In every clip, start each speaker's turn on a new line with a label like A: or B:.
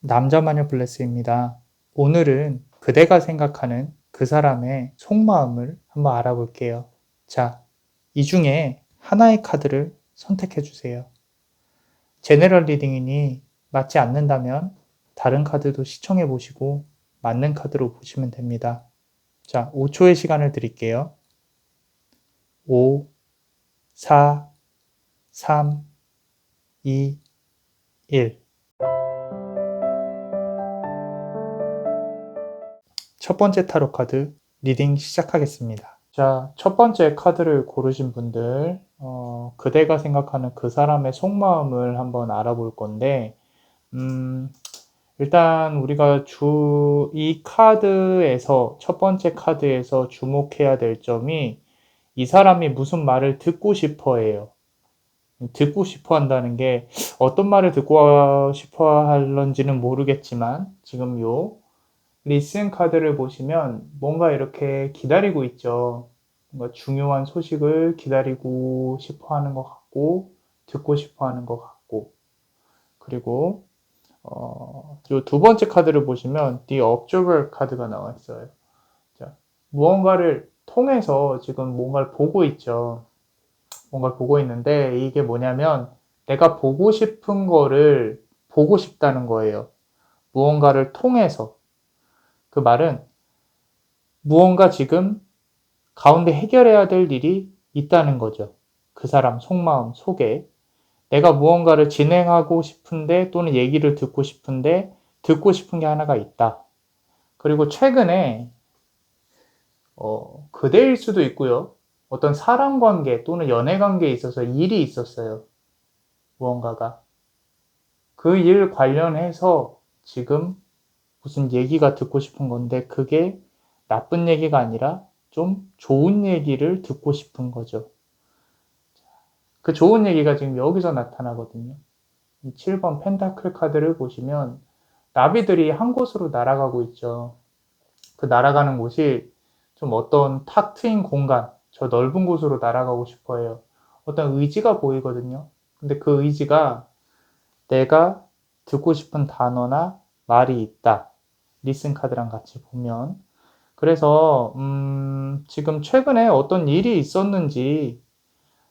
A: 남자마녀 블레스입니다. 오늘은 그대가 생각하는 그 사람의 속마음을 한번 알아볼게요. 자, 이 중에 하나의 카드를 선택해 주세요. 제너럴 리딩이니 맞지 않는다면 다른 카드도 시청해 보시고 맞는 카드로 보시면 됩니다. 자, 5초의 시간을 드릴게요. 5, 4, 3, 2, 1. 첫 번째 타로 카드 리딩 시작하겠습니다. 자, 첫 번째 카드를 고르신 분들, 그대가 생각하는 그 사람의 속마음을 한번 알아볼 건데, 일단 우리가 이 카드에서, 첫 번째 카드에서 주목해야 될 점이 이 사람이 무슨 말을 듣고 싶어 해요. 듣고 싶어 한다는 게 어떤 말을 듣고 싶어 할런지는 모르겠지만, 지금 리슨 카드를 보시면 뭔가 이렇게 기다리고 있죠. 뭔가 중요한 소식을 기다리고 싶어 하는 것 같고, 듣고 싶어 하는 것 같고, 그리고, 두 번째 카드를 보시면 The Observer 카드가 나와 있어요. 자, 무언가를 통해서 지금 뭔가를 보고 있죠. 뭔가를 보고 있는데, 이게 뭐냐면, 내가 보고 싶은 거를 보고 싶다는 거예요. 무언가를 통해서. 그 말은 무언가 지금 가운데 해결해야 될 일이 있다는 거죠. 그 사람 속마음 속에 내가 무언가를 진행하고 싶은데 또는 얘기를 듣고 싶은데 듣고 싶은 게 하나가 있다. 그리고 최근에 그대일 수도 있고요. 어떤 사람 관계 또는 연애 관계에 있어서 일이 있었어요. 무언가가. 그 일 관련해서 지금 무슨 얘기가 듣고 싶은 건데 그게 나쁜 얘기가 아니라 좀 좋은 얘기를 듣고 싶은 거죠. 그 좋은 얘기가 지금 여기서 나타나거든요. 이 7번 펜타클 카드를 보시면 나비들이 한 곳으로 날아가고 있죠. 그 날아가는 곳이 좀 어떤 탁 트인 공간, 저 넓은 곳으로 날아가고 싶어 해요. 어떤 의지가 보이거든요. 근데 그 의지가 내가 듣고 싶은 단어나 말이 있다. 리슨 카드랑 같이 보면. 그래서 지금 최근에 어떤 일이 있었는지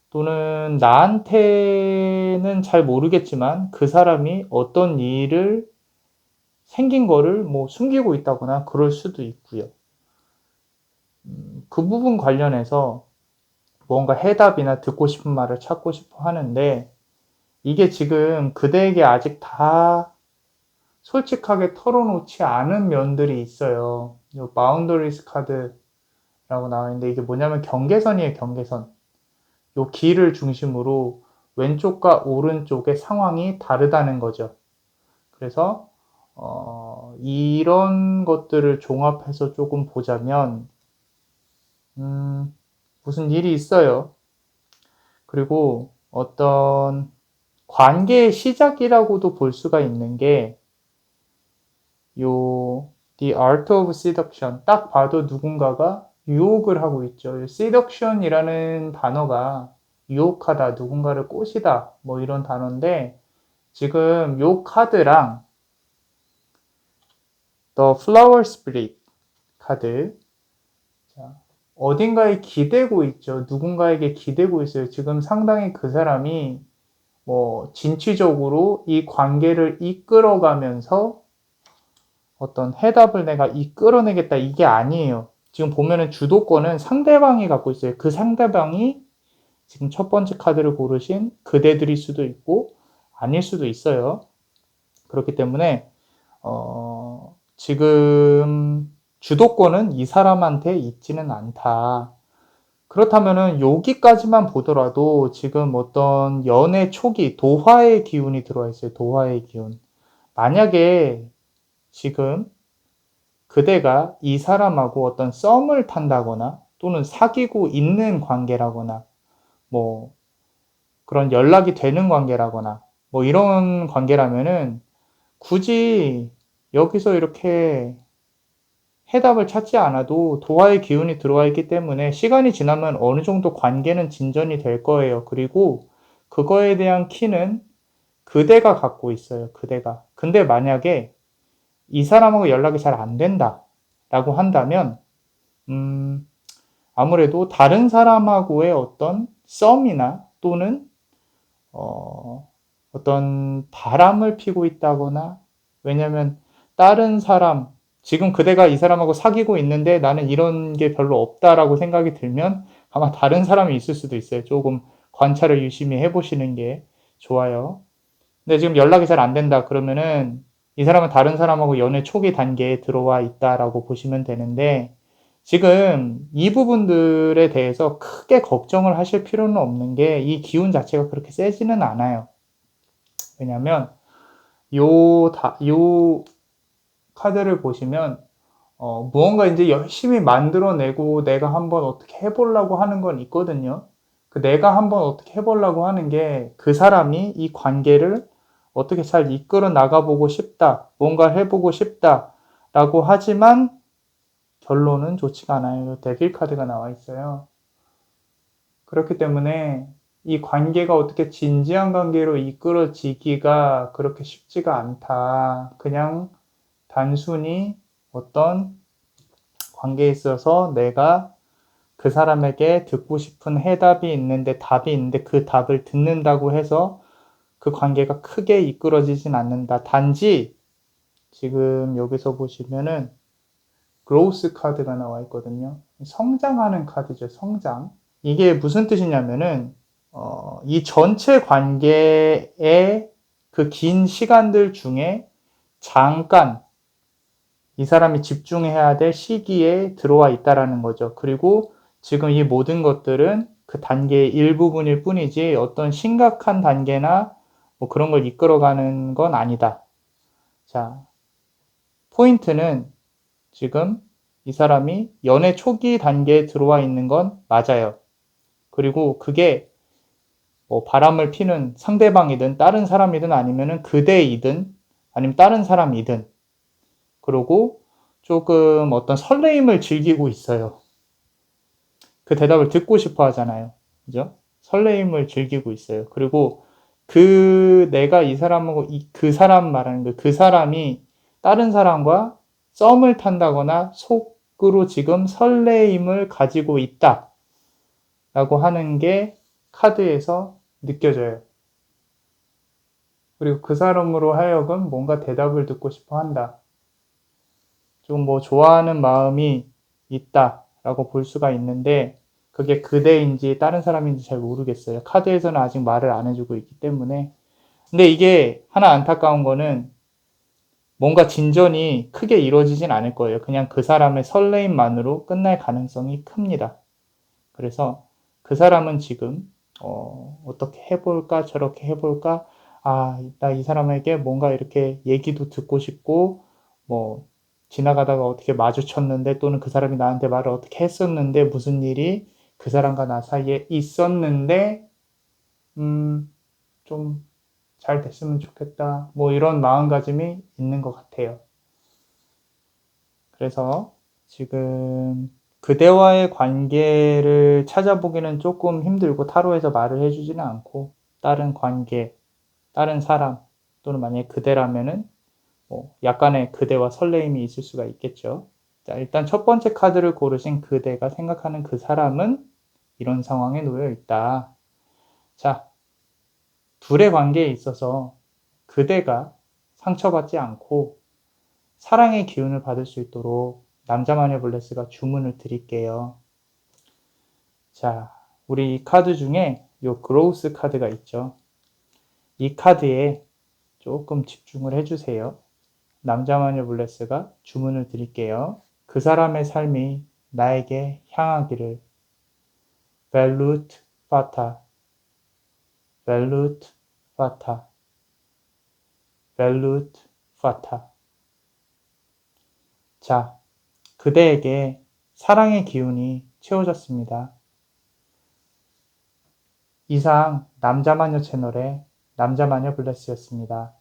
A: 또는 나한테는 잘 모르겠지만 그 사람이 어떤 일을 생긴 거를 뭐 숨기고 있다거나 그럴 수도 있고요. 그 부분 관련해서 뭔가 해답이나 듣고 싶은 말을 찾고 싶어 하는데 이게 지금 그대에게 아직 다 솔직하게 털어놓지 않은 면들이 있어요. 이 바운더리스 카드라고 나와 있는데 이게 뭐냐면 경계선이에요, 경계선. 요 길을 중심으로 왼쪽과 오른쪽의 상황이 다르다는 거죠. 그래서 이런 것들을 종합해서 조금 보자면 무슨 일이 있어요. 그리고 어떤 관계의 시작이라고도 볼 수가 있는 게 The Art of Seduction 딱 봐도 누군가가 유혹을 하고 있죠. Seduction이라는 단어가 유혹하다, 누군가를 꼬시다, 뭐 이런 단어인데 지금 요 카드랑 The Flower Spirit 카드 자, 어딘가에 기대고 있죠. 누군가에게 기대고 있어요. 지금 상당히 그 사람이 뭐 진취적으로 이 관계를 이끌어가면서 어떤 해답을 내가 이끌어내겠다 이게 아니에요. 지금 보면은 주도권은 상대방이 갖고 있어요. 그 상대방이 지금 첫 번째 카드를 고르신 그대들일 수도 있고 아닐 수도 있어요. 그렇기 때문에 지금 주도권은 이 사람한테 있지는 않다. 그렇다면은 여기까지만 보더라도 지금 어떤 연애 초기 도화의 기운이 들어와 있어요. 도화의 기운. 만약에 지금 그대가 이 사람하고 어떤 썸을 탄다거나 또는 사귀고 있는 관계라거나 뭐 그런 연락이 되는 관계라거나 뭐 이런 관계라면은 굳이 여기서 이렇게 해답을 찾지 않아도 도화의 기운이 들어와 있기 때문에 시간이 지나면 어느 정도 관계는 진전이 될 거예요. 그리고 그거에 대한 키는 그대가 갖고 있어요. 그대가. 근데 만약에 이 사람하고 연락이 잘 안 된다 라고 한다면 아무래도 다른 사람하고의 어떤 썸이나 또는 어떤 바람을 피고 있다거나, 왜냐면 다른 사람, 지금 그대가 이 사람하고 사귀고 있는데 나는 이런 게 별로 없다라고 생각이 들면 아마 다른 사람이 있을 수도 있어요. 조금 관찰을 유심히 해보시는 게 좋아요. 근데 지금 연락이 잘 안 된다 그러면은 이 사람은 다른 사람하고 연애 초기 단계에 들어와 있다라고 보시면 되는데, 지금 이 부분들에 대해서 크게 걱정을 하실 필요는 없는 게, 이 기운 자체가 그렇게 세지는 않아요. 왜냐면 요 카드를 보시면 무언가 이제 열심히 만들어내고 내가 한번 어떻게 해보려고 하는 건 있거든요. 그 내가 한번 어떻게 해보려고 하는 게, 그 사람이 이 관계를 어떻게 잘 이끌어 나가보고 싶다, 뭔가 해보고 싶다 라고 하지만 결론은 좋지가 않아요. 데빌 카드가 나와 있어요. 그렇기 때문에 이 관계가 어떻게 진지한 관계로 이끌어지기가 그렇게 쉽지가 않다. 그냥 단순히 어떤 관계에 있어서 내가 그 사람에게 듣고 싶은 해답이 있는데, 답이 있는데 그 답을 듣는다고 해서 그 관계가 크게 이끌어지진 않는다. 단지 지금 여기서 보시면은 그로우스 카드가 나와 있거든요. 성장하는 카드죠. 성장. 이게 무슨 뜻이냐면은 이 전체 관계의 그 긴 시간들 중에 잠깐 이 사람이 집중해야 될 시기에 들어와 있다라는 거죠. 그리고 지금 이 모든 것들은 그 단계의 일부분일 뿐이지 어떤 심각한 단계나 뭐 그런 걸 이끌어가는 건 아니다. 자, 포인트는 지금 이 사람이 연애 초기 단계에 들어와 있는 건 맞아요. 그리고 그게 뭐 바람을 피는 상대방이든 다른 사람이든 아니면은 그대이든 아니면 다른 사람이든, 그리고 조금 어떤 설레임을 즐기고 있어요. 그 대답을 듣고 싶어 하잖아요. 그죠? 설레임을 즐기고 있어요. 그리고 내가 이 사람하고 그 사람 말하는 그 사람이 다른 사람과 썸을 탄다거나 속으로 지금 설레임을 가지고 있다 라고 하는 게 카드에서 느껴져요. 그리고 그 사람으로 하여금 뭔가 대답을 듣고 싶어 한다. 좀 뭐 좋아하는 마음이 있다라고 볼 수가 있는데, 그게 그대인지 다른 사람인지 잘 모르겠어요. 카드에서는 아직 말을 안 해주고 있기 때문에. 근데 이게 하나 안타까운 거는 뭔가 진전이 크게 이루어지진 않을 거예요. 그냥 그 사람의 설레임만으로 끝날 가능성이 큽니다. 그래서 그 사람은 지금 어떻게 해볼까 저렇게 해볼까, 나 이 사람에게 뭔가 이렇게 얘기도 듣고 싶고, 뭐 지나가다가 어떻게 마주쳤는데 또는 그 사람이 나한테 말을 어떻게 했었는데 무슨 일이 그 사람과 나 사이에 있었는데 좀 잘 됐으면 좋겠다, 뭐 이런 마음가짐이 있는 것 같아요. 그래서 지금 그대와의 관계를 찾아보기는 조금 힘들고, 타로에서 말을 해주지는 않고 다른 관계, 다른 사람, 또는 만약에 그대라면은 뭐 약간의 그대와 설레임이 있을 수가 있겠죠. 자, 일단 첫 번째 카드를 고르신 그대가 생각하는 그 사람은 이런 상황에 놓여 있다. 자, 둘의 관계에 있어서 그대가 상처받지 않고 사랑의 기운을 받을 수 있도록 남자마녀 블레스가 주문을 드릴게요. 자, 우리 이 카드 중에 요 그로우스 카드가 있죠. 이 카드에 조금 집중을 해주세요. 남자마녀 블레스가 주문을 드릴게요. 그 사람의 삶이 나에게 향하기를. 벨루트 파타, 벨루트 파타, 벨루트 파타. 자, 그대에게 사랑의 기운이 채워졌습니다. 이상 남자마녀 채널의 남자마녀 블레스였습니다.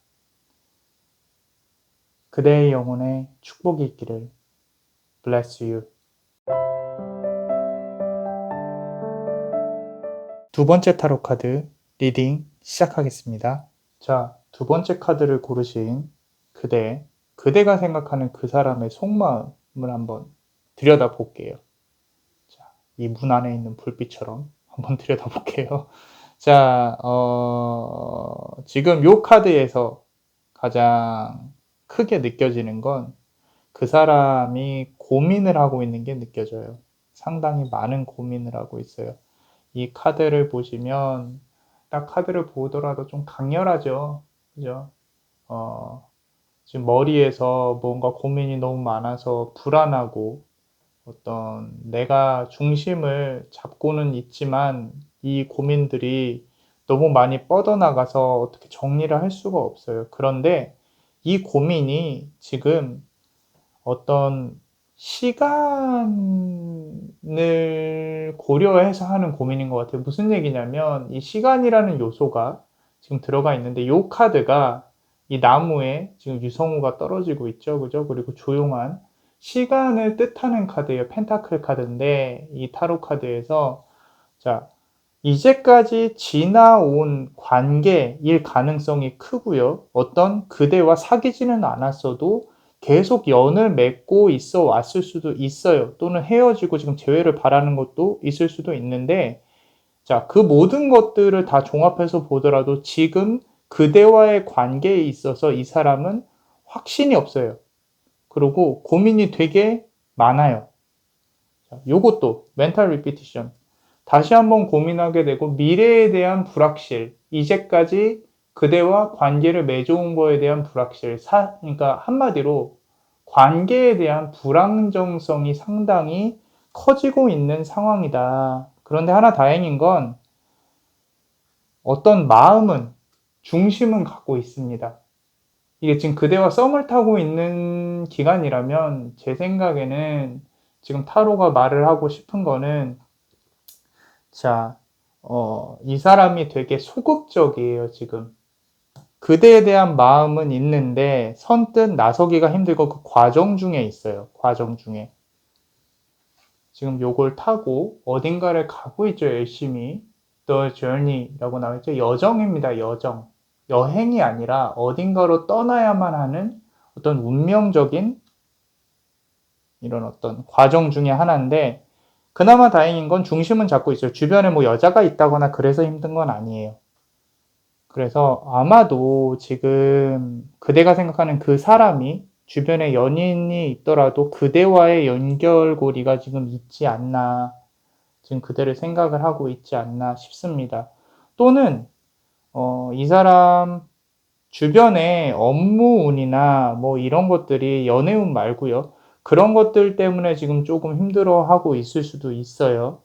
A: 그대의 영혼에 축복이 있기를. Bless you. 두 번째 타로 카드 리딩 시작하겠습니다. 자, 두 번째 카드를 고르신 그대, 그대가 생각하는 그 사람의 속마음을 한번 들여다볼게요. 자, 이 문 안에 있는 불빛처럼 한번 들여다볼게요. 자, 지금 요 카드에서 가장 크게 느껴지는 건 그 사람이 고민을 하고 있는 게 느껴져요. 상당히 많은 고민을 하고 있어요. 이 카드를 보시면 딱 카드를 보더라도 좀 강렬하죠. 그죠? 지금 머리에서 뭔가 고민이 너무 많아서 불안하고 어떤 내가 중심을 잡고는 있지만 이 고민들이 너무 많이 뻗어나가서 어떻게 정리를 할 수가 없어요. 그런데 이 고민이 지금 어떤 시간을 고려해서 하는 고민인 것 같아요. 무슨 얘기냐면 이 시간이라는 요소가 지금 들어가 있는데 이 카드가 이 나무에 지금 유성우가 떨어지고 있죠. 그죠? 그리고 조용한 시간을 뜻하는 카드예요. 펜타클 카드인데 이 타로 카드에서 자, 이제까지 지나온 관계일 가능성이 크고요. 어떤 그대와 사귀지는 않았어도 계속 연을 맺고 있어 왔을 수도 있어요. 또는 헤어지고 지금 재회를 바라는 것도 있을 수도 있는데, 자, 그 모든 것들을 다 종합해서 보더라도 지금 그대와의 관계에 있어서 이 사람은 확신이 없어요. 그리고 고민이 되게 많아요. 자, 요것도 멘탈 리피티션. 다시 한번 고민하게 되고 미래에 대한 불확실, 이제까지 그대와 관계를 맺어온 거에 대한 불확실, 그러니까 한마디로 관계에 대한 불안정성이 상당히 커지고 있는 상황이다. 그런데 하나 다행인 건 어떤 마음은, 중심은 갖고 있습니다. 이게 지금 그대와 썸을 타고 있는 기간이라면 제 생각에는 지금 타로가 말을 하고 싶은 거는 자, 이 사람이 되게 소극적이에요, 지금. 그대에 대한 마음은 있는데 선뜻 나서기가 힘들고 그 과정 중에 있어요. 과정 중에. 지금 요걸 타고 어딘가를 가고 있죠, 열심히. The journey라고 나와있죠. 여정입니다, 여정. 여행이 아니라 어딘가로 떠나야만 하는 어떤 운명적인 이런 어떤 과정 중에 하나인데 그나마 다행인 건 중심은 잡고 있어요. 주변에 뭐 여자가 있다거나 그래서 힘든 건 아니에요. 그래서 아마도 지금 그대가 생각하는 그 사람이 주변에 연인이 있더라도 그대와의 연결고리가 지금 있지 않나, 지금 그대를 생각을 하고 있지 않나 싶습니다. 또는 이 사람 주변에 업무운이나 뭐 이런 것들이 연애운 말고요. 그런 것들 때문에 지금 조금 힘들어하고 있을 수도 있어요.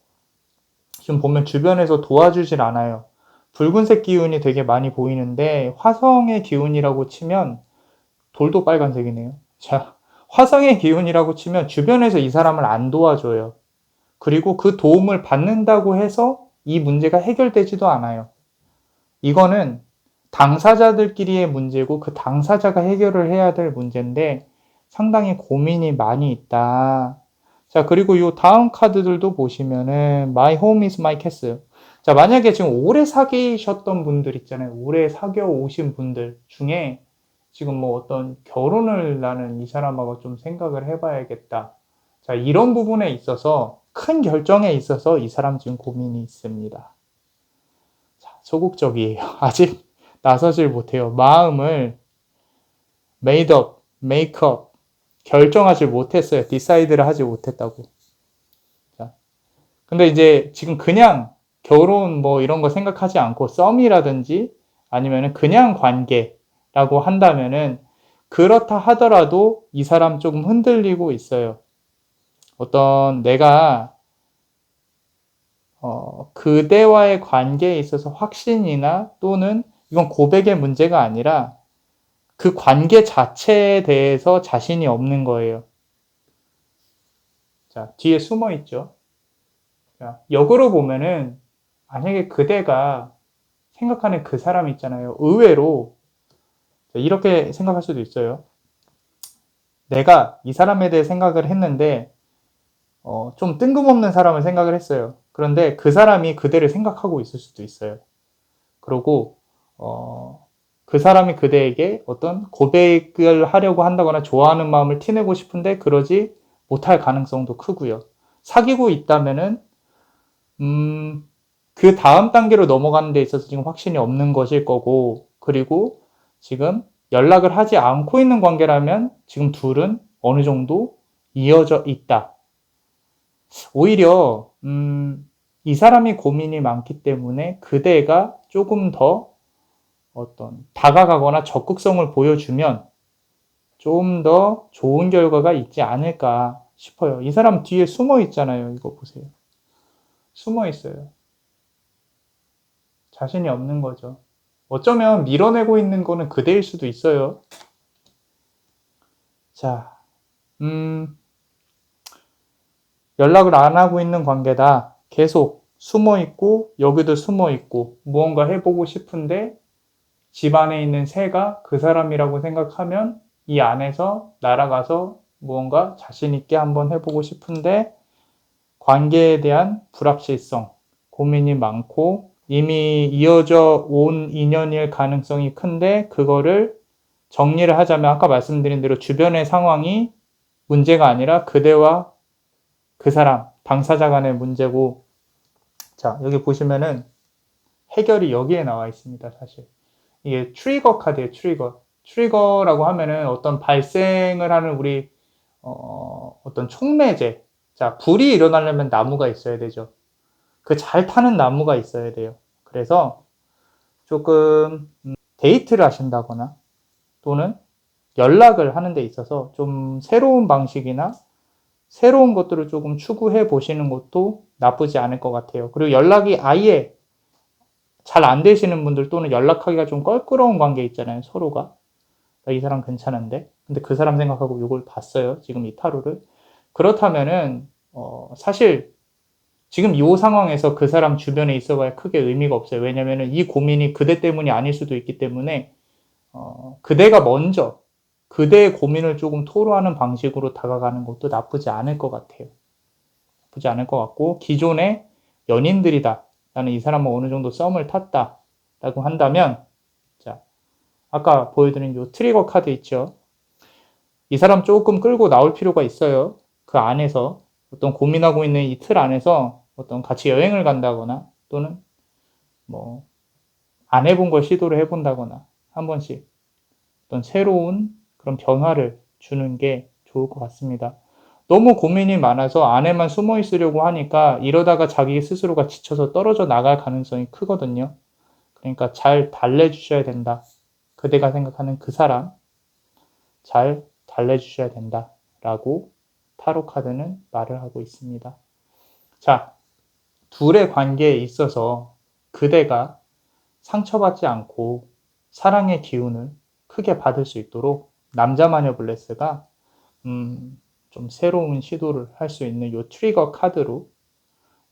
A: 지금 보면 주변에서 도와주질 않아요. 붉은색 기운이 되게 많이 보이는데 화성의 기운이라고 치면 돌도 빨간색이네요. 자, 화성의 기운이라고 치면 주변에서 이 사람을 안 도와줘요. 그리고 그 도움을 받는다고 해서 이 문제가 해결되지도 않아요. 이거는 당사자들끼리의 문제고 그 당사자가 해결을 해야 될 문제인데 상당히 고민이 많이 있다. 자, 그리고 이 다음 카드들도 보시면은 My home is my castle. 자, 만약에 지금 오래 사귀셨던 분들 있잖아요. 오래 사귀어 오신 분들 중에 지금 뭐 어떤 결혼을 나는 이 사람하고 좀 생각을 해봐야겠다. 자, 이런 부분에 있어서 큰 결정에 있어서 이 사람 지금 고민이 있습니다. 자, 소극적이에요. 아직 나서질 못해요. 마음을 made up, make up, 결정하지 못했어요. 디사이드를 하지 못했다고. 자, 근데 이제 지금 그냥 결혼 뭐 이런 거 생각하지 않고 썸이라든지 아니면은 그냥 관계라고 한다면은 그렇다 하더라도 이 사람 조금 흔들리고 있어요. 어떤 내가 그대와의 관계에 있어서 확신이나 또는 이건 고백의 문제가 아니라 그 관계 자체에 대해서 자신이 없는 거예요. 자, 뒤에 숨어 있죠. 자, 역으로 보면은 만약에 그대가 생각하는 그 사람 있잖아요. 의외로 이렇게 생각할 수도 있어요. 내가 이 사람에 대해 생각을 했는데 좀 뜬금없는 사람을 생각을 했어요. 그런데 그 사람이 그대를 생각하고 있을 수도 있어요. 그리고 그 사람이 그대에게 어떤 고백을 하려고 한다거나 좋아하는 마음을 티내고 싶은데 그러지 못할 가능성도 크고요. 사귀고 있다면은 그 다음 단계로 넘어가는 데 있어서 지금 확신이 없는 것일 거고, 그리고 지금 연락을 하지 않고 있는 관계라면 지금 둘은 어느 정도 이어져 있다. 오히려 이 사람이 고민이 많기 때문에 그대가 조금 더 어떤 다가가거나 적극성을 보여주면 좀 더 좋은 결과가 있지 않을까 싶어요. 이 사람 뒤에 숨어 있잖아요. 이거 보세요. 숨어 있어요. 자신이 없는 거죠. 어쩌면 밀어내고 있는 거는 그대일 수도 있어요. 자, 연락을 안 하고 있는 관계다. 계속 숨어 있고, 여기도 숨어 있고, 무언가 해보고 싶은데, 집 안에 있는 새가 그 사람이라고 생각하면 이 안에서 날아가서 무언가 자신있게 한번 해보고 싶은데, 관계에 대한 불확실성, 고민이 많고, 이미 이어져 온 인연일 가능성이 큰데, 그거를 정리를 하자면 아까 말씀드린 대로 주변의 상황이 문제가 아니라 그대와 그 사람, 당사자 간의 문제고, 자, 여기 보시면은 해결이 여기에 나와 있습니다, 사실. 이게 트리거 카드예요, 트리거. 트리거라고 하면은 어떤 발생을 하는 우리, 어떤 촉매제. 자, 불이 일어나려면 나무가 있어야 되죠. 그 잘 타는 나무가 있어야 돼요. 그래서 조금 데이트를 하신다거나 또는 연락을 하는 데 있어서 좀 새로운 방식이나 새로운 것들을 조금 추구해 보시는 것도 나쁘지 않을 것 같아요. 그리고 연락이 아예 잘 안 되시는 분들 또는 연락하기가 좀 껄끄러운 관계 있잖아요. 서로가. 이 사람 괜찮은데? 근데 그 사람 생각하고 이걸 봤어요. 지금 이 타로를. 그렇다면은, 사실 지금 이 상황에서 그 사람 주변에 있어봐야 크게 의미가 없어요. 왜냐면은 이 고민이 그대 때문이 아닐 수도 있기 때문에, 그대가 먼저 그대의 고민을 조금 토로하는 방식으로 다가가는 것도 나쁘지 않을 것 같아요. 나쁘지 않을 것 같고, 기존의 연인들이다. 나는 이 사람은 어느 정도 썸을 탔다. 라고 한다면, 자, 아까 보여드린 요 트리거 카드 있죠? 이 사람 조금 끌고 나올 필요가 있어요. 그 안에서, 어떤 고민하고 있는 이 틀 안에서 어떤 같이 여행을 간다거나, 또는 뭐, 안 해본 걸 시도를 해본다거나, 한 번씩 어떤 새로운 그런 변화를 주는 게 좋을 것 같습니다. 너무 고민이 많아서 안에만 숨어 있으려고 하니까 이러다가 자기 스스로가 지쳐서 떨어져 나갈 가능성이 크거든요. 그러니까 잘 달래주셔야 된다. 그대가 생각하는 그 사람 잘 달래주셔야 된다. 라고 타로 카드는 말을 하고 있습니다. 자, 둘의 관계에 있어서 그대가 상처받지 않고 사랑의 기운을 크게 받을 수 있도록 남자마녀 블레스가 좀 새로운 시도를 할 수 있는 요 트리거 카드로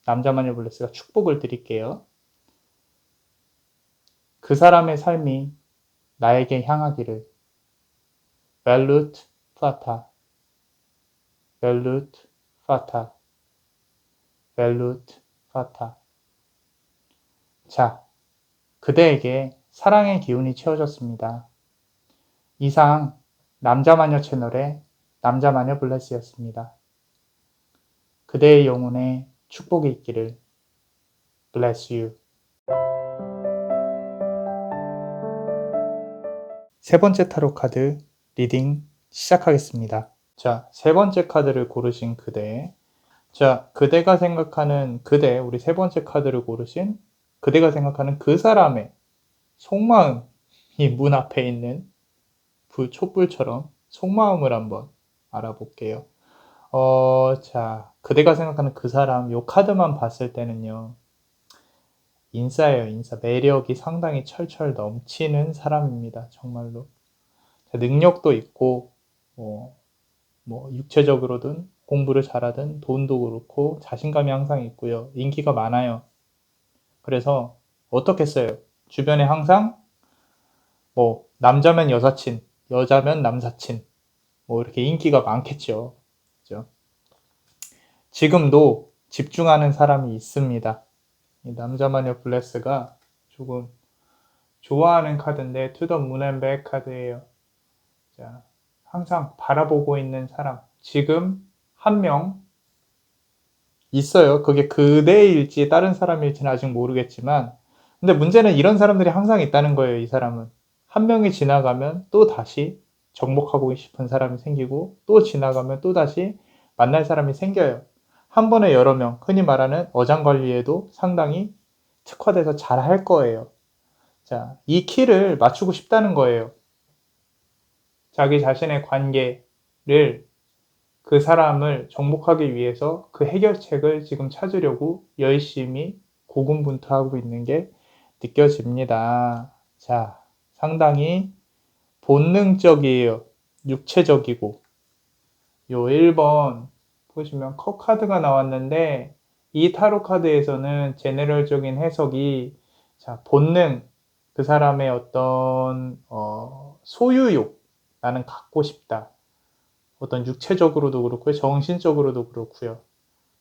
A: 남자마녀 블레스가 축복을 드릴게요. 그 사람의 삶이 나에게 향하기를. 벨루트 파타, 벨루트 파타, 벨루트 파타. 자, 그대에게 사랑의 기운이 채워졌습니다. 이상 남자마녀 채널의 남자마녀 블레스였습니다. 그대의 영혼에 축복이 있기를. Bless you. 세 번째 타로 카드 리딩 시작하겠습니다. 자, 세 번째 카드를 고르신 그대. 자, 그대가 생각하는 그대, 우리 세 번째 카드를 고르신 그대가 생각하는 그 사람의 속마음이 문 앞에 있는 촛불처럼 속마음을 한번 알아볼게요. 자, 그대가 생각하는 그 사람, 요 카드만 봤을 때는요, 인싸예요, 인싸. 매력이 상당히 철철 넘치는 사람입니다, 정말로. 자, 능력도 있고, 육체적으로든 공부를 잘하든 돈도 그렇고 자신감이 항상 있고요. 인기가 많아요. 그래서 어떻겠어요? 주변에 항상 남자면 여사친, 여자면 남사친, 이렇게 인기가 많겠죠. 그죠? 지금도 집중하는 사람이 있습니다. 이 남자마녀 블레스가 조금 좋아하는 카드인데 To the Moon and Back 카드예요. 자, 항상 바라보고 있는 사람. 지금 한 명 있어요. 그게 그대일지 다른 사람일지는 아직 모르겠지만, 근데 문제는 이런 사람들이 항상 있다는 거예요. 이 사람은 한 명이 지나가면 또 다시 정복하고 싶은 사람이 생기고, 또 지나가면 또 다시 만날 사람이 생겨요. 한 번에 여러 명, 흔히 말하는 어장관리에도 상당히 특화돼서 잘 할 거예요. 자, 이 키를 맞추고 싶다는 거예요. 자기 자신의 관계를, 그 사람을 정복하기 위해서 그 해결책을 지금 찾으려고 열심히 고군분투하고 있는 게 느껴집니다. 자, 상당히 본능적이에요. 육체적이고. 요 1번 보시면 컵 카드가 나왔는데, 이 타로 카드에서는 제너럴적인 해석이, 자, 본능, 그 사람의 어떤 소유욕, 나는 갖고 싶다. 어떤 육체적으로도 그렇고요, 정신적으로도 그렇고요.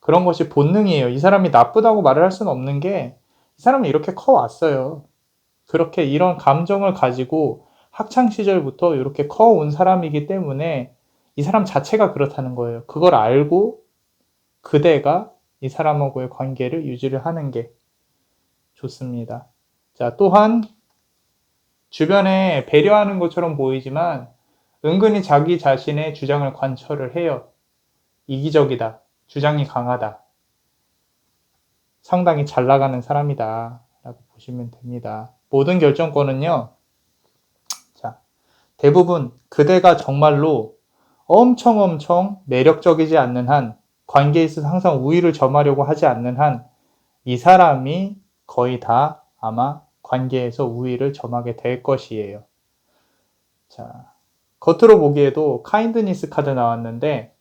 A: 그런 것이 본능이에요. 이 사람이 나쁘다고 말을 할 수는 없는 게, 이 사람은 이렇게 커왔어요. 그렇게 이런 감정을 가지고 학창 시절부터 이렇게 커온 사람이기 때문에 이 사람 자체가 그렇다는 거예요. 그걸 알고 그대가 이 사람하고의 관계를 유지를 하는 게 좋습니다. 자, 또한 주변에 배려하는 것처럼 보이지만 은근히 자기 자신의 주장을 관철을 해요. 이기적이다. 주장이 강하다. 상당히 잘 나가는 사람이다. 라고 보시면 됩니다. 모든 결정권은요, 자, 대부분 그대가 정말로 엄청 매력적이지 않는 한, 관계에 있어서 항상 우위를 점하려고 하지 않는 한, 이 사람이 거의 다 아마 관계에서 우위를 점하게 될 것이에요. 자, 겉으로 보기에도 카인드니스 카드 나왔는데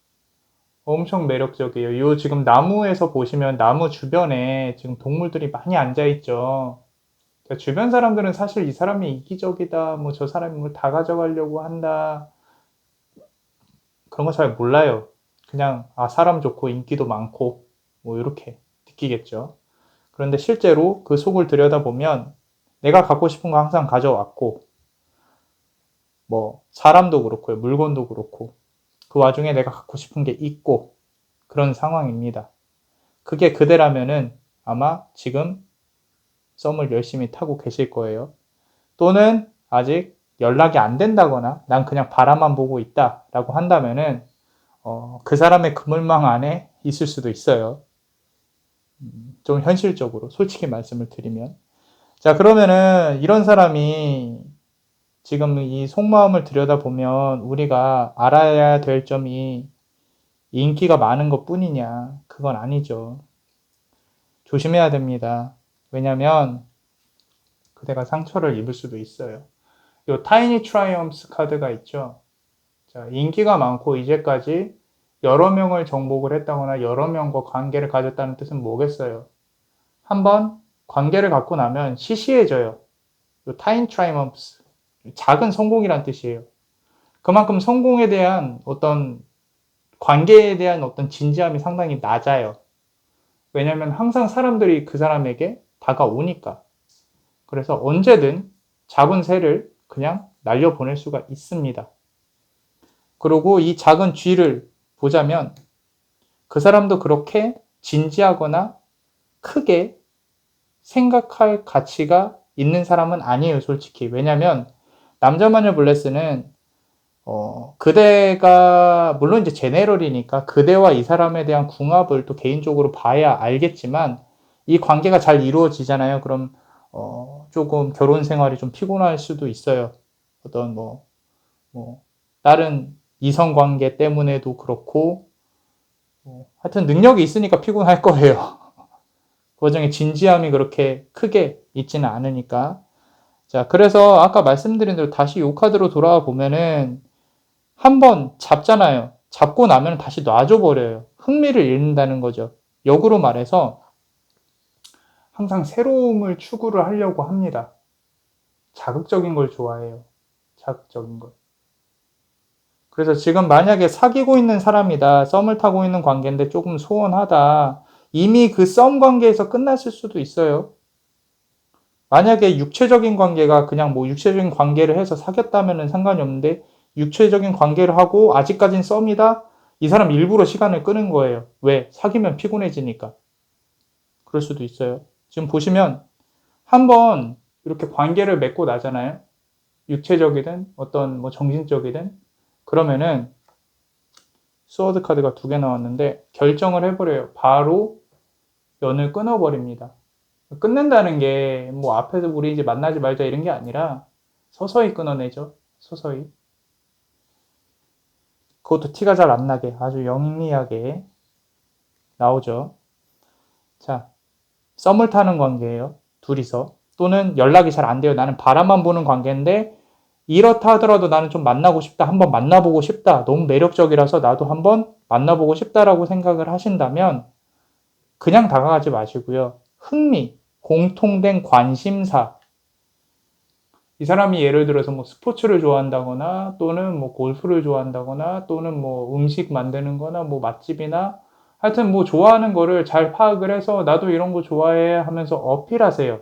A: 엄청 매력적이에요. 요 지금 나무에서 보시면 나무 주변에 지금 동물들이 많이 앉아있죠. 주변 사람들은 사실 이 사람이 이기적이다, 뭐 저 사람이 뭘 다 가져가려고 한다, 그런 거 잘 몰라요. 그냥 사람 좋고 인기도 많고 뭐 이렇게 느끼겠죠. 그런데 실제로 그 속을 들여다보면 내가 갖고 싶은 거 항상 가져왔고, 뭐 사람도 그렇고요, 물건도 그렇고, 그 와중에 내가 갖고 싶은 게 있고, 그런 상황입니다. 그게 그대라면은 아마 지금 썸을 열심히 타고 계실 거예요. 또는 아직 연락이 안 된다거나 난 그냥 바라만 보고 있다 라고 한다면은 그 사람의 그물망 안에 있을 수도 있어요. 좀 현실적으로 솔직히 말씀을 드리면, 자, 그러면은 이런 사람이 지금 이 속마음을 들여다보면 우리가 알아야 될 점이 인기가 많은 것 뿐이냐? 그건 아니죠. 조심해야 됩니다. 왜냐면 그대가 상처를 입을 수도 있어요. 요 타이니 트라이엄스 카드가 있죠. 자, 인기가 많고 이제까지 여러 명을 정복을 했다거나 여러 명과 관계를 가졌다는 뜻은 뭐겠어요? 한번 관계를 갖고 나면 시시해져요. 요 타이니 트라이엄스, 작은 성공이란 뜻이에요. 그만큼 성공에 대한 어떤, 관계에 대한 어떤 진지함이 상당히 낮아요. 왜냐면 항상 사람들이 그 사람에게 다가오니까. 그래서 언제든 작은 새를 그냥 날려보낼 수가 있습니다. 그리고 이 작은 쥐를 보자면 그 사람도 그렇게 진지하거나 크게 생각할 가치가 있는 사람은 아니에요, 솔직히. 왜냐면 남자마녀 블레스는 그대가 물론 이제 제네럴이니까 그대와 이 사람에 대한 궁합을 또 개인적으로 봐야 알겠지만, 이 관계가 잘 이루어지잖아요. 그럼 조금 결혼 생활이 좀 피곤할 수도 있어요. 어떤 뭐 다른 이성 관계 때문에도 그렇고, 하여튼 능력이 있으니까 피곤할 거예요. 그 과정에 진지함이 그렇게 크게 있지는 않으니까. 자, 그래서 아까 말씀드린 대로 다시 이 카드로 돌아와 보면은 한번 잡잖아요. 잡고 나면 다시 놔줘버려요. 흥미를 잃는다는 거죠. 역으로 말해서 항상 새로움을 추구를 하려고 합니다. 자극적인 걸 좋아해요. 자극적인 걸. 그래서 지금 만약에 사귀고 있는 사람이다, 썸을 타고 있는 관계인데 조금 소원하다, 이미 그 썸 관계에서 끝났을 수도 있어요. 만약에 육체적인 관계가 그냥 뭐 육체적인 관계를 해서 사귀었다면은 상관이 없는데 육체적인 관계를 하고 아직까진 썸이다? 이 사람 일부러 시간을 끄는 거예요. 왜? 사귀면 피곤해지니까. 그럴 수도 있어요. 지금 보시면 한번 이렇게 관계를 맺고 나잖아요. 육체적이든 어떤 뭐 정신적이든 그러면은 스워드 카드가 2개 나왔는데 결정을 해버려요. 바로 연을 끊어버립니다. 끊는다는 게 뭐 앞에서 우리 이제 만나지 말자 이런 게 아니라 서서히 끊어내죠. 서서히. 그것도 티가 잘 안 나게 아주 영리하게 나오죠. 자, 썸을 타는 관계예요. 둘이서. 또는 연락이 잘 안 돼요. 나는 바라만 보는 관계인데 이렇다 하더라도 나는 좀 만나고 싶다. 한번 만나보고 싶다. 너무 매력적이라서 나도 한번 만나보고 싶다라고 생각을 하신다면 그냥 다가가지 마시고요. 흥미, 공통된 관심사. 이 사람이 예를 들어서 뭐 스포츠를 좋아한다거나 또는 뭐 골프를 좋아한다거나 또는 뭐 음식 만드는 거나 뭐 맛집이나 하여튼 뭐 좋아하는 거를 잘 파악을 해서 나도 이런 거 좋아해 하면서 어필하세요.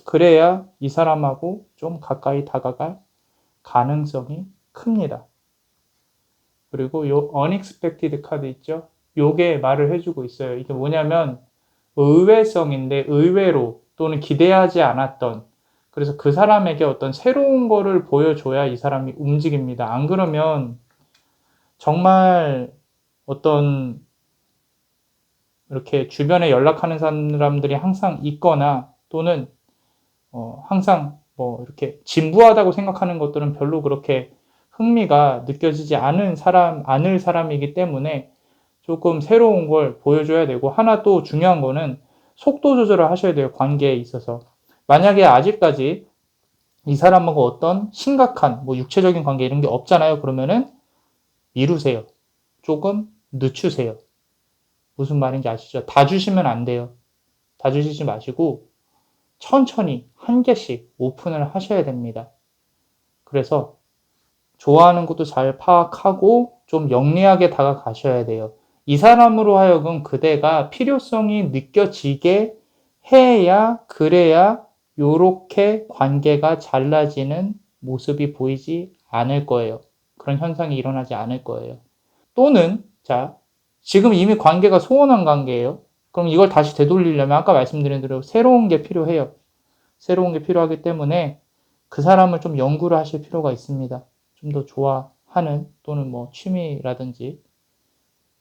A: 그래야 이 사람하고 좀 가까이 다가갈 가능성이 큽니다. 그리고 요 unexpected 카드 있죠? 요게 말을 해주고 있어요. 이게 뭐냐면 의외성인데 의외로 또는 기대하지 않았던 그래서 그 사람에게 어떤 새로운 거를 보여줘야 이 사람이 움직입니다. 안 그러면 정말 어떤 이렇게 주변에 연락하는 사람들이 항상 있거나 또는 항상 뭐 이렇게 진부하다고 생각하는 것들은 별로 그렇게 흥미가 느껴지지 않을 사람이기 때문에 조금 새로운 걸 보여줘야 되고 하나 또 중요한 거는 속도 조절을 하셔야 돼요. 관계에 있어서. 만약에 아직까지 이 사람하고 어떤 심각한 뭐 육체적인 관계 이런 게 없잖아요. 그러면은 미루세요. 조금 늦추세요. 무슨 말인지 아시죠? 다 주시면 안 돼요. 다 주시지 마시고 천천히 한 개씩 오픈을 하셔야 됩니다. 그래서 좋아하는 것도 잘 파악하고 좀 영리하게 다가가셔야 돼요. 이 사람으로 하여금 그대가 필요성이 느껴지게 해야 그래야 요렇게 관계가 잘라지는 모습이 보이지 않을 거예요. 그런 현상이 일어나지 않을 거예요. 또는 자 지금 이미 관계가 소원한 관계예요. 그럼 이걸 다시 되돌리려면 아까 말씀드린 대로 새로운 게 필요해요. 새로운 게 필요하기 때문에 그 사람을 좀 연구를 하실 필요가 있습니다. 좀 더 좋아하는 또는 뭐 취미라든지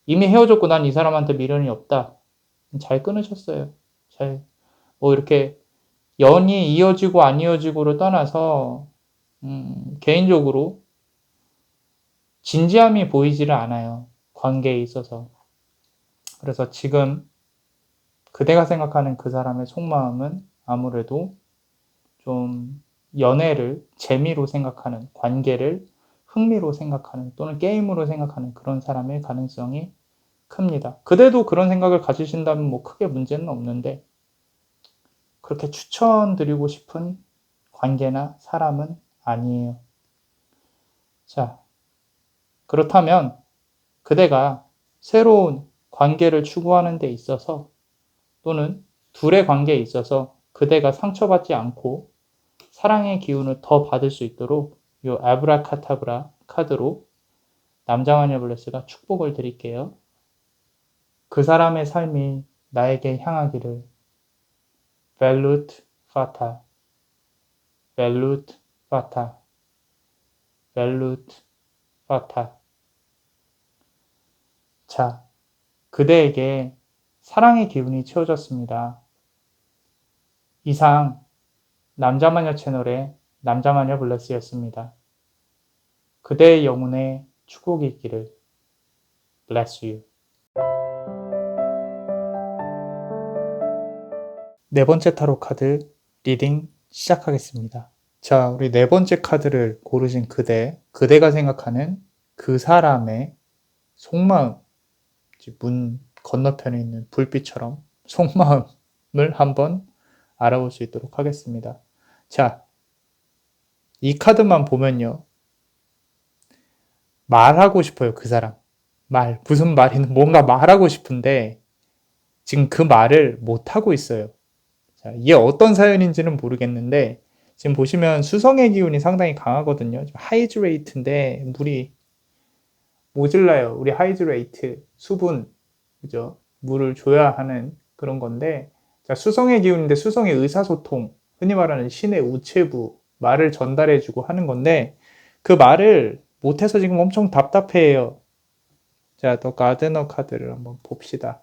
A: 이미 헤어졌고 난 이 사람한테 미련이 없다. 잘 끊으셨어요. 잘 뭐 이렇게 연이 이어지고 안 이어지고를 떠나서 개인적으로 진지함이 보이지를 않아요. 관계에 있어서. 그래서 지금 그대가 생각하는 그 사람의 속마음은 아무래도 좀 연애를 재미로 생각하는 관계를 흥미로 생각하는 또는 게임으로 생각하는 그런 사람의 가능성이 큽니다. 그대도 그런 생각을 가지신다면 뭐 크게 문제는 없는데 그렇게 추천드리고 싶은 관계나 사람은 아니에요. 자, 그렇다면 그대가 새로운 관계를 추구하는 데 있어서 또는 둘의 관계에 있어서 그대가 상처받지 않고 사랑의 기운을 더 받을 수 있도록 이 아브라카타브라 카드로 남자마녀 블레스가 축복을 드릴게요. 그 사람의 삶이 나에게 향하기를 벨루트 파타 벨루트 파타 벨루트 파타. 자, 그대에게 사랑의 기운이 채워졌습니다. 이상 남자마녀 채널의 남자마녀 블레스였습니다. 그대의 영혼에 축복이 있기를. Bless you. 네 번째 타로 카드 리딩 시작하겠습니다. 자, 우리 네 번째 카드를 고르신 그대가 생각하는 그 사람의 속마음, 문 건너편에 있는 불빛처럼 속마음을 한번 알아볼 수 있도록 하겠습니다. 자, 이 카드만 보면요. 말하고 싶어요, 그 사람. 무슨 말이든 뭔가 말하고 싶은데 지금 그 말을 못하고 있어요. 자, 이게 어떤 사연인지는 모르겠는데 지금 보시면 수성의 기운이 상당히 강하거든요. 하이드레이트인데 물이 모질라요. 우리 하이드레이트, 수분, 그죠? 물을 줘야 하는 그런 건데, 자, 수성의 기운인데 수성의 의사소통, 흔히 말하는 신의 우체부, 말을 전달해주고 하는 건데, 그 말을 못해서 지금 엄청 답답해해요. 자, 더 가드너 카드를 한번 봅시다.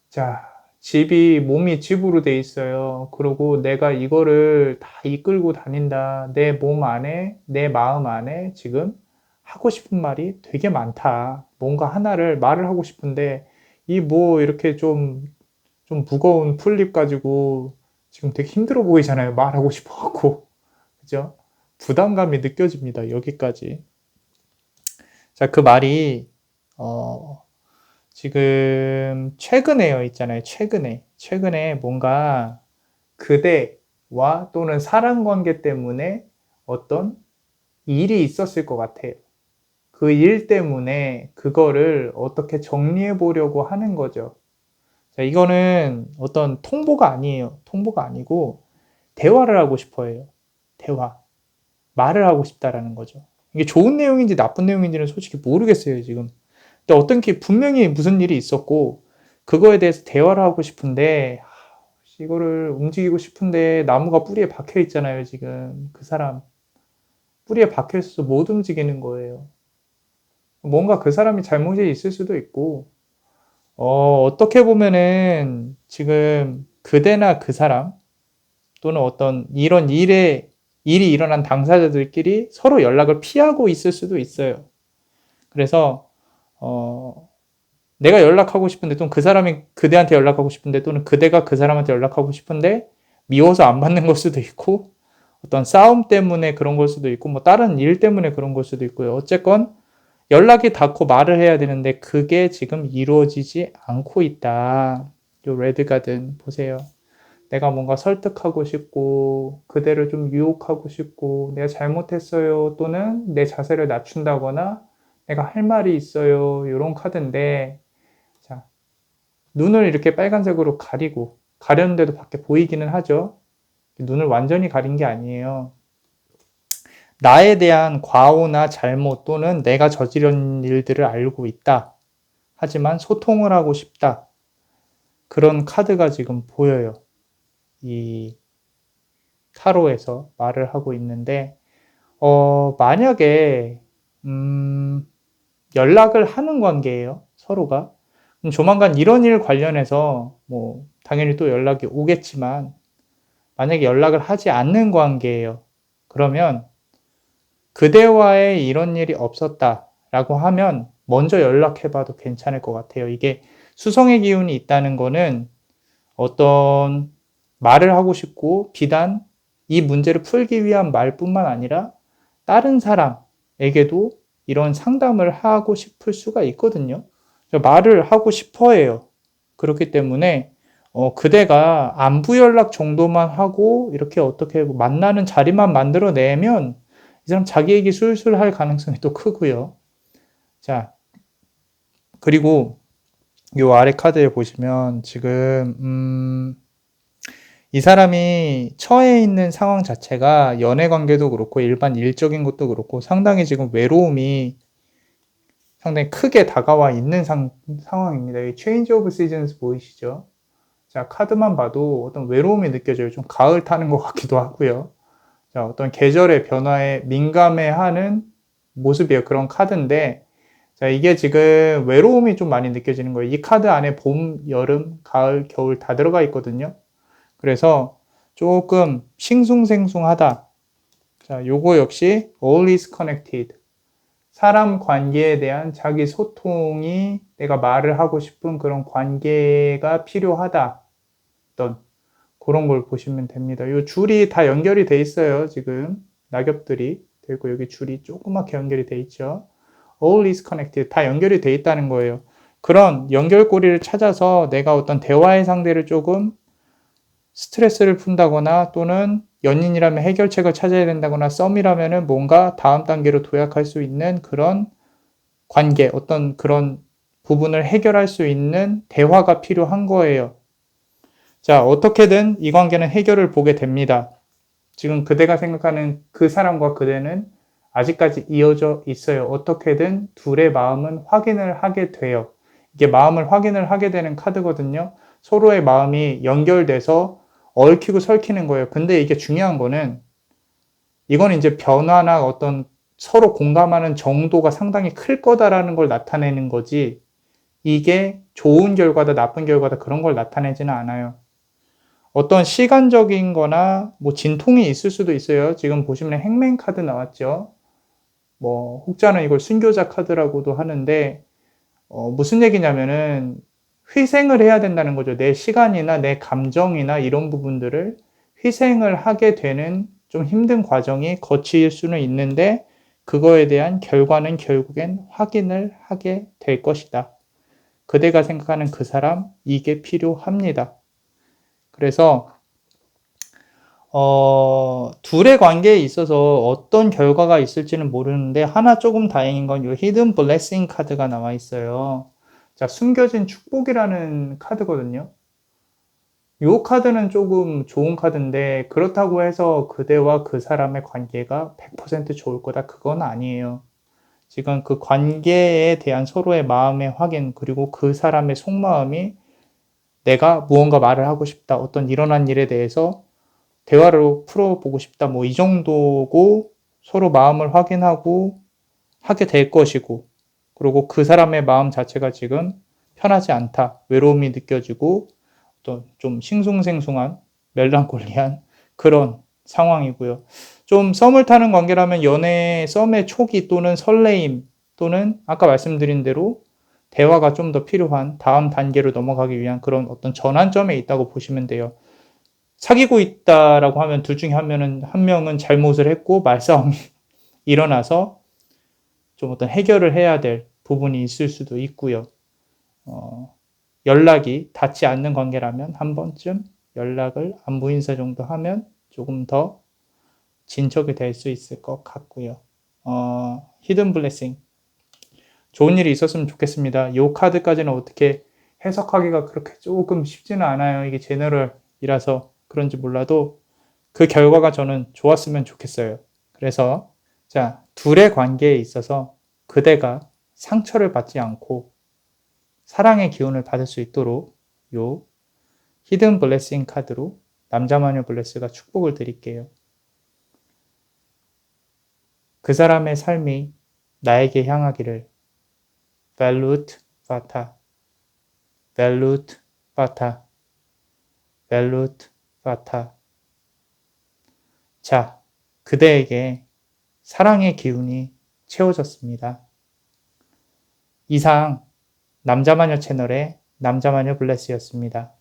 A: 자, 몸이 집으로 돼 있어요. 그리고 내가 이거를 다 이끌고 다닌다. 내 몸 안에, 내 마음 안에 지금 하고 싶은 말이 되게 많다. 뭔가 하나를 말을 하고 싶은데, 이 뭐 이렇게 좀 무거운 풀립 가지고 지금 되게 힘들어 보이잖아요. 말하고 싶어 갖고. 그죠? 부담감이 느껴집니다. 여기까지. 자, 그 말이, 어, 지금 최근에요 있잖아요. 최근에 뭔가 그대와 또는 사람 관계 때문에 어떤 일이 있었을 것 같아요. 그 일 때문에 그거를 어떻게 정리해 보려고 하는 거죠. 자, 이거는 어떤 통보가 아니에요. 통보가 아니고 대화를 하고 싶어 해요. 대화. 말을 하고 싶다라는 거죠. 이게 좋은 내용인지 나쁜 내용인지는 솔직히 모르겠어요, 지금. 근데 어떤 게 분명히 무슨 일이 있었고 그거에 대해서 대화를 하고 싶은데 이거를 움직이고 싶은데 나무가 뿌리에 박혀 있잖아요, 지금. 그 사람 뿌리에 박혀 있어서 못 움직이는 거예요. 뭔가 그 사람이 잘못이 있을 수도 있고 어떻게 보면은 지금 그대나 그 사람 또는 어떤 이런 일이 일어난 당사자들끼리 서로 연락을 피하고 있을 수도 있어요. 그래서 어, 내가 연락하고 싶은데 또는 그 사람이 그대한테 연락하고 싶은데 또는 그대가 그 사람한테 연락하고 싶은데 미워서 안 받는 걸 수도 있고 어떤 싸움 때문에 그런 걸 수도 있고 뭐 다른 일 때문에 그런 걸 수도 있고요. 어쨌건 연락이 닿고 말을 해야 되는데 그게 지금 이루어지지 않고 있다. 요 레드가든 보세요. 내가 뭔가 설득하고 싶고 그대를 좀 유혹하고 싶고 내가 잘못했어요 또는 내 자세를 낮춘다거나 내가 할 말이 있어요. 이런 카드인데 자, 눈을 이렇게 빨간색으로 가렸는데도 밖에 보이기는 하죠. 눈을 완전히 가린 게 아니에요. 나에 대한 과오나 잘못 또는 내가 저지른 일들을 알고 있다. 하지만 소통을 하고 싶다. 그런 카드가 지금 보여요. 이 타로에서 말을 하고 있는데, 만약에, 연락을 하는 관계예요. 서로가. 조만간 이런 일 관련해서 뭐, 당연히 또 연락이 오겠지만, 만약에 연락을 하지 않는 관계예요. 그러면 그대와의 이런 일이 없었다라고 하면 먼저 연락해봐도 괜찮을 것 같아요. 이게 수성의 기운이 있다는 거는 어떤 말을 하고 싶고 비단 이 문제를 풀기 위한 말뿐만 아니라 다른 사람에게도 이런 상담을 하고 싶을 수가 있거든요. 말을 하고 싶어 해요. 그렇기 때문에 그대가 안부 연락 정도만 하고 이렇게 어떻게 만나는 자리만 만들어내면 이 사람 자기 얘기 술술 할 가능성이 또 크고요. 자, 그리고 요 아래 카드에 보시면 지금 이 사람이 처해 있는 상황 자체가 연애 관계도 그렇고 일반 일적인 것도 그렇고 상당히 지금 외로움이 상당히 크게 다가와 있는 상황입니다. 이 Change of Seasons 보이시죠? 자, 카드만 봐도 어떤 외로움이 느껴져요. 좀 가을 타는 것 같기도 하고요. 자, 어떤 계절의 변화에 민감해하는 모습이에요. 그런 카드인데, 자, 이게 지금 외로움이 좀 많이 느껴지는 거예요. 이 카드 안에 봄, 여름, 가을, 겨울 다 들어가 있거든요. 그래서 조금 싱숭생숭하다. 자, 요거 역시 all is connected. 사람 관계에 대한 자기 소통이 내가 말을 하고 싶은 그런 관계가 필요하다. 어떤 그런 걸 보시면 됩니다. 요 줄이 다 연결이 돼 있어요. 지금 낙엽들이 되고 여기 줄이 조그맣게 연결이 돼 있죠. All is connected. 다 연결이 돼 있다는 거예요. 그런 연결고리를 찾아서 내가 어떤 대화의 상대를 조금 스트레스를 푼다거나 또는 연인이라면 해결책을 찾아야 된다거나 썸이라면은 뭔가 다음 단계로 도약할 수 있는 그런 관계, 어떤 그런 부분을 해결할 수 있는 대화가 필요한 거예요. 자, 어떻게든 이 관계는 해결을 보게 됩니다. 지금 그대가 생각하는 그 사람과 그대는 아직까지 이어져 있어요. 어떻게든 둘의 마음은 확인을 하게 돼요. 이게 마음을 확인을 하게 되는 카드거든요. 서로의 마음이 연결돼서 얽히고 설키는 거예요. 근데 이게 중요한 거는 이건 이제 변화나 어떤 서로 공감하는 정도가 상당히 클 거다라는 걸 나타내는 거지, 이게 좋은 결과다 나쁜 결과다 그런 걸 나타내지는 않아요. 어떤 시간적인 거나 뭐 진통이 있을 수도 있어요. 지금 보시면 행맨 카드 나왔죠. 뭐 혹자는 이걸 순교자 카드라고도 하는데 무슨 얘기냐면은 희생을 해야 된다는 거죠. 내 시간이나 내 감정이나 이런 부분들을 희생을 하게 되는 좀 힘든 과정이 거칠 수는 있는데 그거에 대한 결과는 결국엔 확인을 하게 될 것이다. 그대가 생각하는 그 사람, 이게 필요합니다. 그래서 둘의 관계에 있어서 어떤 결과가 있을지는 모르는데 하나 조금 다행인 건 이 히든 블레싱 카드가 나와 있어요. 자, 숨겨진 축복이라는 카드거든요. 이 카드는 조금 좋은 카드인데 그렇다고 해서 그대와 그 사람의 관계가 100% 좋을 거다 그건 아니에요. 지금 그 관계에 대한 서로의 마음의 확인 그리고 그 사람의 속마음이 내가 무언가 말을 하고 싶다. 어떤 일어난 일에 대해서 대화로 풀어보고 싶다. 뭐 이 정도고 서로 마음을 확인하고 하게 될 것이고 그리고 그 사람의 마음 자체가 지금 편하지 않다. 외로움이 느껴지고 또 좀 싱숭생숭한 멜랑콜리한 그런 상황이고요. 좀 썸을 타는 관계라면 연애 썸의 초기 또는 설레임 또는 아까 말씀드린 대로 대화가 좀 더 필요한 다음 단계로 넘어가기 위한 그런 어떤 전환점에 있다고 보시면 돼요. 사귀고 있다라고 하면 둘 중에 한 명은 잘못을 했고 말싸움이 일어나서 좀 어떤 해결을 해야 될 부분이 있을 수도 있고요. 연락이 닿지 않는 관계라면 한 번쯤 연락을 안부 인사 정도 하면 조금 더 진척이 될 수 있을 것 같고요. 히든 블레싱. 좋은 일이 있었으면 좋겠습니다. 이 카드까지는 어떻게 해석하기가 그렇게 조금 쉽지는 않아요. 이게 제너럴이라서 그런지 몰라도 그 결과가 저는 좋았으면 좋겠어요. 그래서 자, 둘의 관계에 있어서 그대가 상처를 받지 않고 사랑의 기운을 받을 수 있도록 요 히든 블레싱 카드로 남자마녀 블레스가 축복을 드릴게요. 그 사람의 삶이 나에게 향하기를 벨루트 파타 벨루트 파타 벨루트 파타. 자, 그대에게 사랑의 기운이 채워졌습니다. 이상 남자마녀 채널의 남자마녀 블레스였습니다.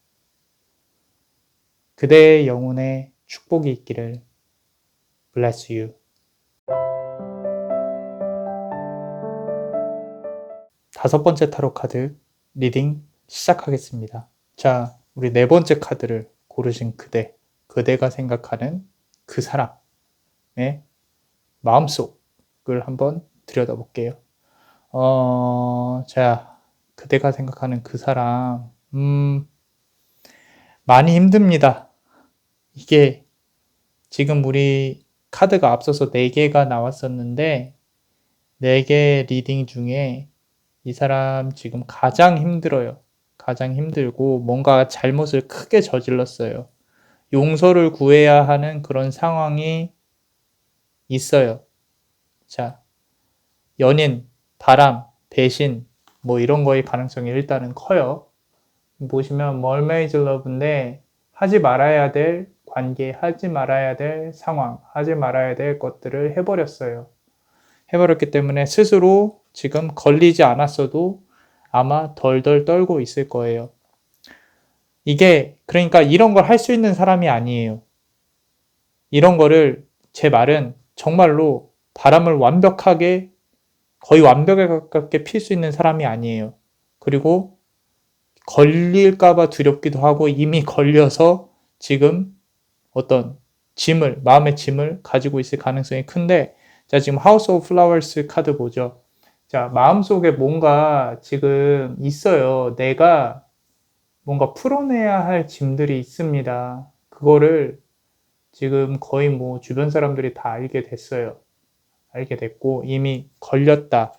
A: 그대의 영혼에 축복이 있기를. Bless you. 다섯 번째 타로 카드 리딩 시작하겠습니다. 자, 우리 네 번째 카드를 고르신 그대가 생각하는 그 사람의 마음속을 한번 들여다볼게요. 자, 그대가 생각하는 그 사람, 많이 힘듭니다. 이게 지금 우리 카드가 앞서서 4개가 나왔었는데 4개 리딩 중에 이 사람 지금 가장 힘들어요. 가장 힘들고 뭔가 잘못을 크게 저질렀어요. 용서를 구해야 하는 그런 상황이 있어요. 자, 연인, 바람, 배신 뭐 이런 거의 가능성이 일단은 커요. 보시면 Mermaid Love인데 하지 말아야 될 관계, 하지 말아야 될 상황, 하지 말아야 될 것들을 해버렸어요. 해버렸기 때문에 스스로 지금 걸리지 않았어도 아마 덜덜 떨고 있을 거예요. 이게 그러니까 이런 걸 할 수 있는 사람이 아니에요. 이런 거를 제 말은 정말로 바람을 완벽하게 거의 완벽에 가깝게 필 수 있는 사람이 아니에요. 그리고 걸릴까봐 두렵기도 하고 이미 걸려서 지금 어떤 마음의 짐을 가지고 있을 가능성이 큰데, 자, 지금 House of Flowers 카드 보죠. 자, 마음속에 뭔가 지금 있어요. 내가 뭔가 풀어내야 할 짐들이 있습니다. 그거를 지금 거의 뭐 주변 사람들이 다 알게 됐어요. 알게 됐고 이미 걸렸다.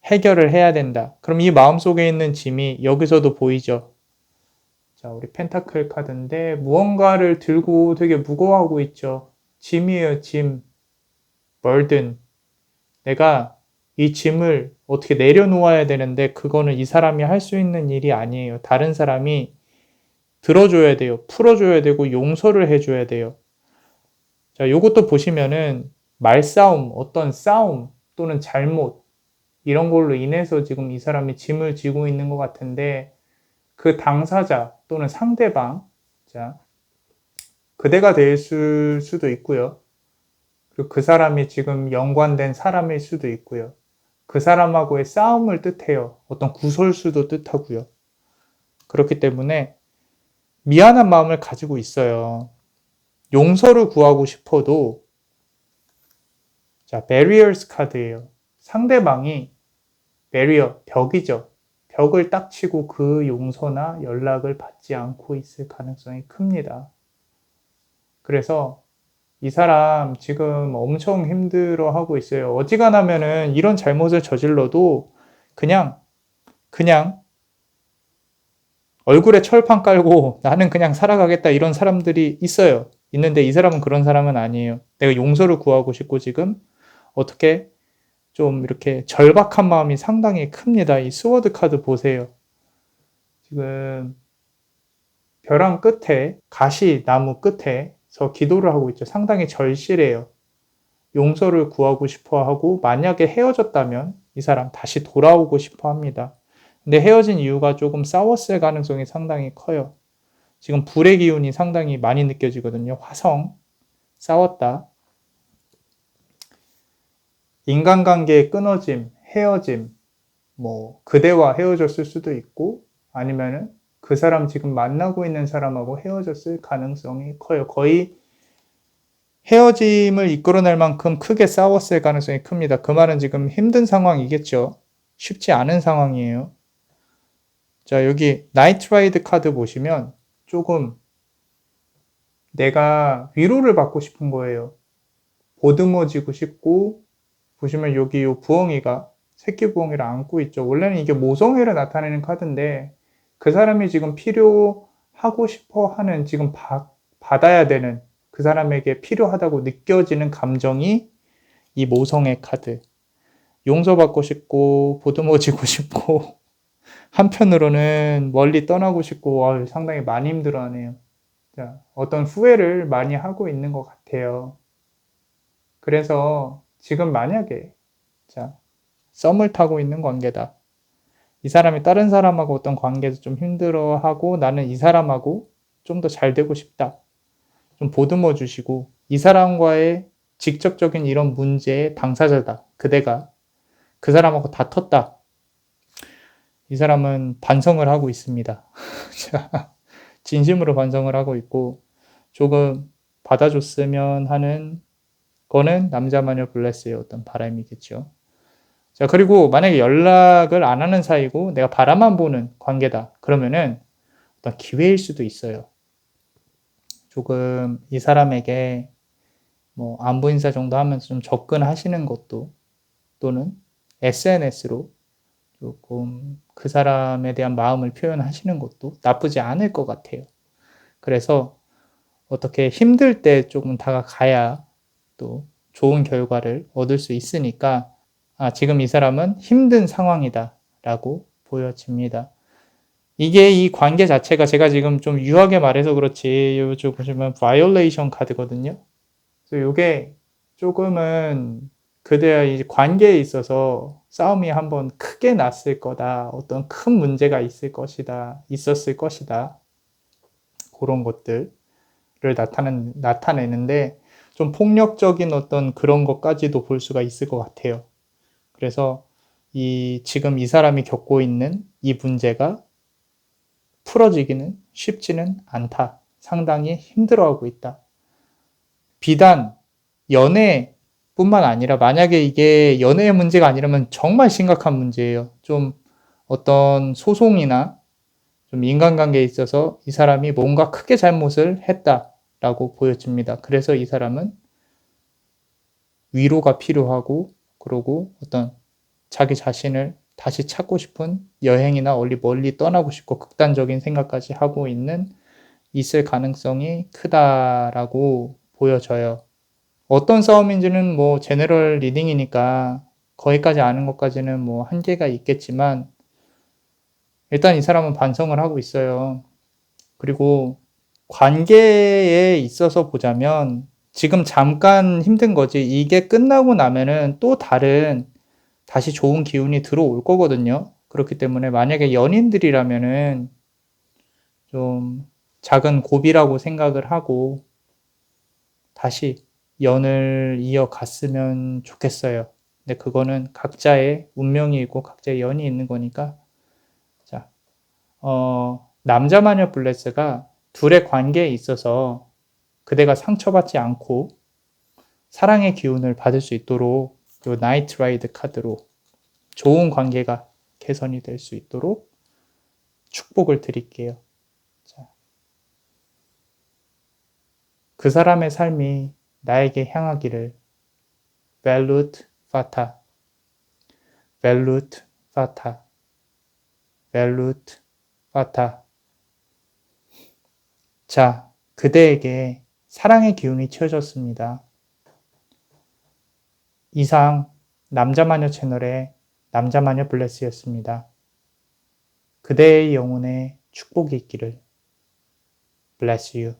A: 해결을 해야 된다. 그럼 이 마음속에 있는 짐이 여기서도 보이죠. 자, 우리 펜타클 카드인데 무언가를 들고 되게 무거워하고 있죠. 짐이에요, 짐. burden. 내가 이 짐을 어떻게 내려놓아야 되는데 그거는 이 사람이 할 수 있는 일이 아니에요. 다른 사람이 들어줘야 돼요. 풀어줘야 되고 용서를 해줘야 돼요. 자, 요것도 보시면은 말싸움, 어떤 싸움 또는 잘못 이런 걸로 인해서 지금 이 사람이 짐을 지고 있는 것 같은데 그 당사자 또는 상대방, 자, 그대가 될 수도 있고요. 그리고 그 사람이 지금 연관된 사람일 수도 있고요. 그 사람하고의 싸움을 뜻해요. 어떤 구설수도 뜻하고요. 그렇기 때문에 미안한 마음을 가지고 있어요. 용서를 구하고 싶어도 자, barriers 카드예요. 상대방이 barrier, 벽이죠. 벽을 딱 치고 그 용서나 연락을 받지 않고 있을 가능성이 큽니다. 그래서 이 사람 지금 엄청 힘들어 하고 있어요. 어지간하면은 이런 잘못을 저질러도 그냥 얼굴에 철판 깔고 나는 그냥 살아가겠다 이런 사람들이 있어요. 있는데 이 사람은 그런 사람은 아니에요. 내가 용서를 구하고 싶고 지금 어떻게 좀 이렇게 절박한 마음이 상당히 큽니다. 이 스워드 카드 보세요. 지금 벼랑 끝에 가시 나무 끝에서 기도를 하고 있죠. 상당히 절실해요. 용서를 구하고 싶어 하고 만약에 헤어졌다면 이 사람 다시 돌아오고 싶어 합니다. 근데 헤어진 이유가 조금 싸웠을 가능성이 상당히 커요. 지금 불의 기운이 상당히 많이 느껴지거든요. 화성, 싸웠다. 인간관계의 끊어짐, 헤어짐, 뭐 그대와 헤어졌을 수도 있고 아니면은 그 사람 지금 만나고 있는 사람하고 헤어졌을 가능성이 커요. 거의 헤어짐을 이끌어낼 만큼 크게 싸웠을 가능성이 큽니다. 그 말은 지금 힘든 상황이겠죠. 쉽지 않은 상황이에요. 자, 여기 나이트 라이드 카드 보시면 조금 내가 위로를 받고 싶은 거예요. 보듬어지고 싶고 보시면 여기 요 부엉이가 새끼 부엉이를 안고 있죠. 원래는 이게 모성애를 나타내는 카드인데 그 사람이 지금 필요하고 싶어 하는 지금 받아야 되는 그 사람에게 필요하다고 느껴지는 감정이 이 모성애 카드. 용서받고 싶고 보듬어지고 싶고 한편으로는 멀리 떠나고 싶고 상당히 많이 힘들어하네요. 자, 어떤 후회를 많이 하고 있는 것 같아요. 그래서 지금 만약에 자, 썸을 타고 있는 관계다. 이 사람이 다른 사람하고 어떤 관계에서 좀 힘들어하고 나는 이 사람하고 좀 더 잘 되고 싶다. 좀 보듬어 주시고 이 사람과의 직접적인 이런 문제의 당사자다. 그대가 그 사람하고 다퉜다. 이 사람은 반성을 하고 있습니다. 진심으로 반성을 하고 있고 조금 받아줬으면 하는 거는 남자마녀 블레스의 어떤 바람이겠죠. 자, 그리고 만약에 연락을 안 하는 사이고 내가 바라만 보는 관계다. 그러면은 어떤 기회일 수도 있어요. 조금 이 사람에게 뭐 안부 인사 정도 하면서 좀 접근하시는 것도 또는 SNS로 조금 그 사람에 대한 마음을 표현하시는 것도 나쁘지 않을 것 같아요. 그래서 어떻게 힘들 때 조금 다가가야 또 좋은 결과를 얻을 수 있으니까 지금 이 사람은 힘든 상황이다 라고 보여집니다. 이게 이 관계 자체가 제가 지금 좀 유하게 말해서 그렇지 요즘 보시면 바이올레이션 카드거든요. 그래서 이게 조금은 그대와 이 관계에 있어서 싸움이 한번 크게 났을 거다. 어떤 큰 문제가 있었을 것이다. 그런 것들을 나타내는데 좀 폭력적인 어떤 그런 것까지도 볼 수가 있을 것 같아요. 그래서 지금 이 사람이 겪고 있는 이 문제가 풀어지기는 쉽지는 않다. 상당히 힘들어하고 있다. 비단 연애뿐만 아니라 만약에 이게 연애의 문제가 아니라면 정말 심각한 문제예요. 좀 어떤 소송이나 좀 인간관계에 있어서 이 사람이 뭔가 크게 잘못을 했다라고 보여집니다. 그래서 이 사람은 위로가 필요하고 그리고 어떤 자기 자신을 다시 찾고 싶은 여행이나 멀리 떠나고 싶고 극단적인 생각까지 하고 있을 가능성이 크다라고 보여져요. 어떤 싸움인지는 뭐 제너럴 리딩이니까 거기까지 아는 것까지는 뭐 한계가 있겠지만 일단 이 사람은 반성을 하고 있어요. 그리고 관계에 있어서 보자면 지금 잠깐 힘든 거지 이게 끝나고 나면은 또 다시 좋은 기운이 들어올 거거든요. 그렇기 때문에 만약에 연인들이라면은 좀 작은 고비라고 생각을 하고 다시 연을 이어갔으면 좋겠어요. 근데 그거는 각자의 운명이 있고 각자의 연이 있는 거니까. 자, 남자 마녀 블레스가 둘의 관계에 있어서 그대가 상처받지 않고 사랑의 기운을 받을 수 있도록 요 나이트 라이드 카드로 좋은 관계가 개선이 될 수 있도록 축복을 드릴게요. 자, 그 사람의 삶이 나에게 향하기를 벨루트 파타, 벨루트 파타, 벨루트 파타. 자, 그대에게 사랑의 기운이 채워졌습니다. 이상 남자마녀 채널의 남자마녀 블레스였습니다. 그대의 영혼에 축복이 있기를. Bless you.